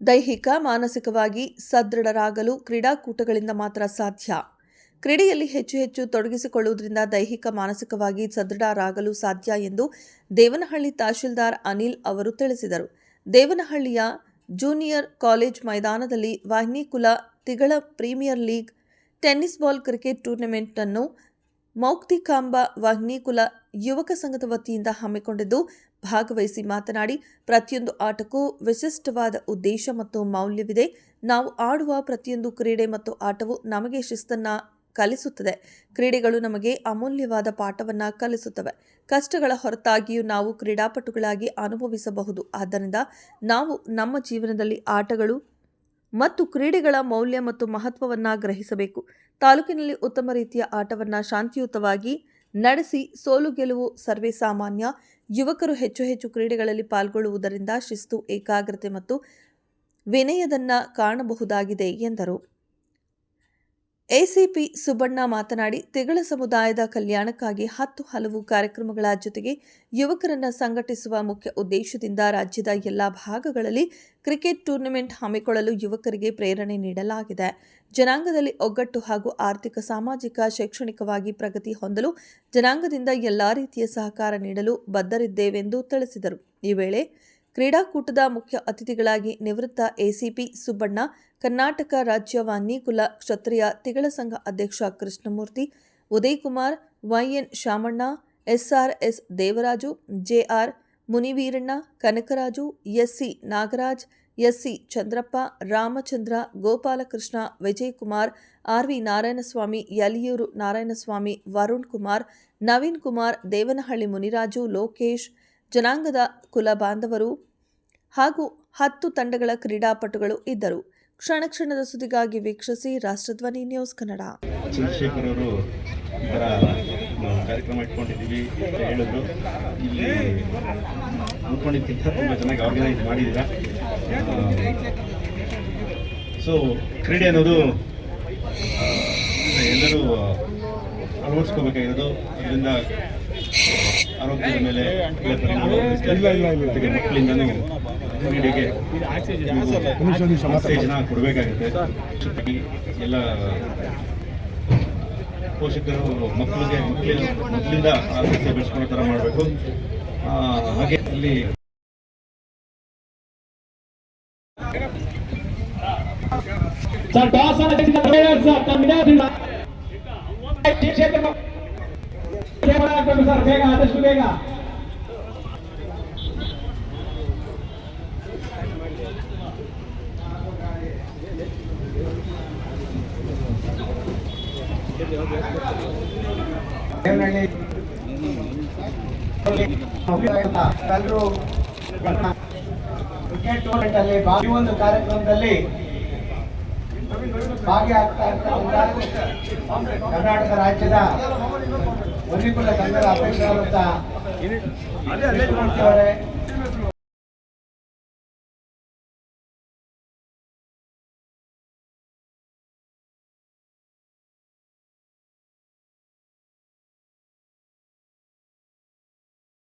ದೈಹಿಕ ಮಾನಸಿಕವಾಗಿ ಸದೃಢರಾಗಲು ಕ್ರೀಡಾಕೂಟಗಳಿಂದ ಮಾತ್ರ ಸಾಧ್ಯ. ಕ್ರೀಡೆಯಲ್ಲಿ ಹೆಚ್ಚು ಹೆಚ್ಚು ತೊಡಗಿಸಿಕೊಳ್ಳುವುದರಿಂದ ದೈಹಿಕ ಮಾನಸಿಕವಾಗಿ ಸದೃಢರಾಗಲು ಸಾಧ್ಯ ಎಂದು ದೇವನಹಳ್ಳಿ ತಹಶೀಲ್ದಾರ್ ಅನಿಲ್ ಅವರು ತಿಳಿಸಿದರು. ದೇವನಹಳ್ಳಿಯ ಜೂನಿಯರ್ ಕಾಲೇಜ್ ಮೈದಾನದಲ್ಲಿ Vahinikula Tigala premier league tennis ball cricket tournament ಅನ್ನು ಮೌಕ್ತಿಕಾಂಬ ವಾಹಿನಿಕುಲ ಯುವಕ ಸಂಘದ ವತಿಯಿಂದ ಹಮ್ಮಿಕೊಂಡಿದ್ದು, ಭಾಗವಹಿಸಿ ಮಾತನಾಡಿ, ಪ್ರತಿಯೊಂದು ಆಟಕ್ಕೂ ವಿಶಿಷ್ಟವಾದ ಉದ್ದೇಶ ಮತ್ತು ಮೌಲ್ಯವಿದೆ. ನಾವು ಆಡುವ ಪ್ರತಿಯೊಂದು ಕ್ರೀಡೆ ಮತ್ತು ಆಟವು ನಮಗೆ ಶಿಸ್ತನ್ನು ಕಲಿಸುತ್ತದೆ. ಕ್ರೀಡೆಗಳು ನಮಗೆ ಅಮೂಲ್ಯವಾದ ಪಾಠವನ್ನು ಕಲಿಸುತ್ತವೆ. ಕಷ್ಟಗಳ ಹೊರತಾಗಿಯೂ ನಾವು ಕ್ರೀಡಾಪಟುಗಳಾಗಿ ಅನುಭವಿಸಬಹುದು. ಆದ್ದರಿಂದ ನಾವು ನಮ್ಮ ಜೀವನದಲ್ಲಿ ಆಟಗಳು ಮತ್ತು ಕ್ರೀಡೆಗಳ ಮೌಲ್ಯ ಮತ್ತು ಮಹತ್ವವನ್ನು ಗ್ರಹಿಸಬೇಕು. ತಾಲೂಕಿನಲ್ಲಿ ಉತ್ತಮ ರೀತಿಯ ಆಟವನ್ನು ಶಾಂತಿಯುತವಾಗಿ ನಡೆಸಿ ಸೋಲು ಗೆಲುವು ಸರ್ವೇ ಸಾಮಾನ್ಯ. ಯುವಕರು ಹೆಚ್ಚು ಹೆಚ್ಚು ಕ್ರೀಡೆಗಳಲ್ಲಿ ಪಾಲ್ಗೊಳ್ಳುವುದರಿಂದ ಶಿಸ್ತು, ಏಕಾಗ್ರತೆ ಮತ್ತು ವಿನಯದನ್ನು ಕಾಣಬಹುದಾಗಿದೆ ಎಂದರು. ಎಸಿಪಿ ಸುಬ್ಬಣ್ಣ ಮಾತನಾಡಿ, ತಿಗಳ ಸಮುದಾಯದ ಕಲ್ಯಾಣಕ್ಕಾಗಿ 10 ಹಲವು ಕಾರ್ಯಕ್ರಮಗಳ ಜೊತೆಗೆ ಯುವಕರನ್ನು ಸಂಘಟಿಸುವ ಮುಖ್ಯ ಉದ್ದೇಶದಿಂದ ರಾಜ್ಯದ ಎಲ್ಲ ಭಾಗಗಳಲ್ಲಿ ಕ್ರಿಕೆಟ್ ಟೂರ್ನಮೆಂಟ್ ಹಮ್ಮಿಕೊಳ್ಳಲು ಯುವಕರಿಗೆ ಪ್ರೇರಣೆ ನೀಡಲಾಗಿದೆ. ಜನಾಂಗದಲ್ಲಿ ಒಗ್ಗಟ್ಟು ಹಾಗೂ ಆರ್ಥಿಕ, ಸಾಮಾಜಿಕ, ಶೈಕ್ಷಣಿಕವಾಗಿ ಪ್ರಗತಿ ಹೊಂದಲು ಜನಾಂಗದಿಂದ ಎಲ್ಲಾ ರೀತಿಯ ಸಹಕಾರ ನೀಡಲು ಬದ್ಧರಿದ್ದೇವೆಂದು ತಿಳಿಸಿದರು. ಈ ವೇಳೆ ಕ್ರೀಡಾಕೂಟದ ಮುಖ್ಯ ಅತಿಥಿಗಳಾಗಿ ನಿವೃತ್ತ ಎಸಿಪಿ ಸುಬ್ಬಣ್ಣ, ಕರ್ನಾಟಕ ರಾಜ್ಯ ವಾಹಿನಿಕುಲ ಕ್ಷತ್ರಿಯ ತಿಗಳ ಸಂಘ ಅಧ್ಯಕ್ಷ Krishnamurthy, Udayakumar, YN Shamanna, SRS Devaraju, JR Muniveeranna, Kanakaraju, SC Nagaraj, SC Chandrappa, Ramachandra, Gopalakrishna, Vijayakumar, RV Narayanaswamy, Yaliyur Narayanaswamy, Varun Kumar, Naveen Kumar, Devanahalli Muniraju, Lokesh, ಜನಾಂಗದ ಕುಲ ಬಾಂಧವರು ಹಾಗೂ 10 ತಂಡಗಳ ಕ್ರೀಡಾಪಟುಗಳು ಇದ್ದರು. ಕ್ಷಣ ಕ್ಷಣದ ಸುದ್ದಿಗಾಗಿ ವೀಕ್ಷಿಸಿ ರಾಷ್ಟ್ರಧ್ವನಿ ನ್ಯೂಸ್ ಕನ್ನಡ. ಚಂದ್ರಶೇಖರ್ ಅವರು ಈ ಥರ ಕಾರ್ಯಕ್ರಮ ಇಟ್ಕೊಂಡಿದ್ದೀವಿ ಅಂತ ಹೇಳಿದ್ರು. ಇಲ್ಲಿ ಅಂದ್ಕೊಂಡಿದ್ದಕ್ಕಿಂತ ತುಂಬ ಚೆನ್ನಾಗಿ ಆರ್ಗನೈಸ್ ಮಾಡಿದ್ದೀರಾ. ಸೊ ಕ್ರೀಡೆ ಅನ್ನೋದು ಎಲ್ಲರೂ ಅಳವಡಿಸ್ಕೋಬೇಕಾಗಿರೋದು. ಅದರಿಂದ ಆರೋಗ್ಯದ ಮೇಲೆ ಮಕ್ಕಳಿಂದನೂ ಕ್ರೀಡೆಗೆ ಉತ್ತೇಜನ ಕೊಡಬೇಕಾಗುತ್ತೆ. ಎಲ್ಲ ಪೋಷಕರು ಮಕ್ಕಳಿಂದ ಆಸಕ್ತಿ ಬೆಳೆಸ್ಕೊಳ್ಳೋ ಥರ ಮಾಡಬೇಕು. ಹಾಗೆ ಇಲ್ಲಿ ಬೇಗ ಆದಷ್ಟು ಬೇಗ ಎಲ್ಲರೂ ಕ್ರಿಕೆಟ್ ಟೂರ್ನಮೆಂಟ್ ಅಲ್ಲಿ ಈ ಒಂದು ಕಾರ್ಯಕ್ರಮದಲ್ಲಿ ಭಾಗಿಯಾಗ್ತಾ ಇರ್ತಕ್ಕಂಥ ಕರ್ನಾಟಕ ರಾಜ್ಯದ ವನಿಕುಲ ಸಂಘದ ಅಧ್ಯಕ್ಷರಾದಂಥ ಕೃಷ್ಣಮೂರ್ತಿ ಅವರೇ,